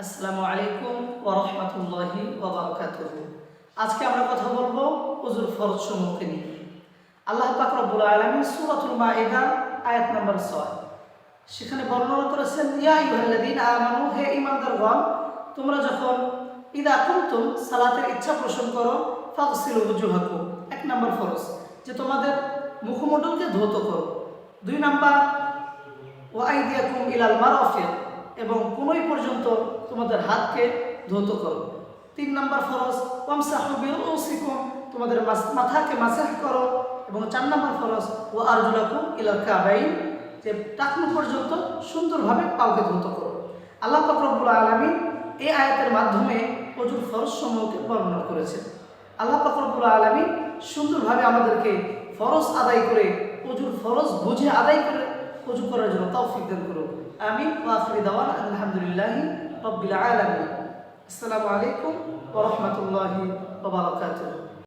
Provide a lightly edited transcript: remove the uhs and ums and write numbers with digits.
আসসালামু আলাইকুম ওয়া রাহমাতুল্লাহি ওয়া বারাকাতুহু। আজকে আমরা কথা বলবো ওযুর ফরজ সমূহকে নিয়ে। আল্লাহ পাক রব্বুল আলামিন সূরাতুল মাইদা আয়াত নাম্বার 6 সেখানে বর্ণনা করেছেন, ইয়া আইয়ুহাল্লাযীনা আমানু, হে ঈমানদারগণ, তোমরা যখন ইদা কুনতুম সালাতের ইচ্ছা পোষণ করো, ফাগসিলু ওজুহাকুম, এক নাম্বার ফরজ যে তোমাদের মুখমণ্ডলকে ধৌত করো। দুই নাম্বার ওয়া আইদিয়াকুম ইলাল মারাফিক, এবং কোনই পর্যন্ত তোমাদের হাতকে ধৌত করো। তিন নাম্বার ফরজ ওয়ামসাহু বিরুসিকুম, তোমাদের মাথাকে মাসাহ করো। এবং চার নাম্বার ফরজ ওয়া আরজুলাকুম ইলাল কাবাইন, যে টাকনু পর্যন্ত সুন্দরভাবে পাওকে ধৌত করো। আল্লাহ পাক রব্বুল আলামিন এই আয়াতের মাধ্যমে ওযুর ফরজ সমূহকে বর্ণনা করেছেন। আল্লাহ পাক রব্বুল আলামিন সুন্দরভাবে আমাদেরকে ফরজ আদায় করে ওযুর ফরজ বুঝে আদায় করে ওযু করার জন্য তৌফিক দান করুন। আমিন। ওয়া আখিরু দাওয়ানা আলহামদুলিল্লাহি রাব্বিল আলামিন। আসসালামু আলাইকুম ওয়া রাহমাতুল্লাহি ওয়া বারাকাতুহু।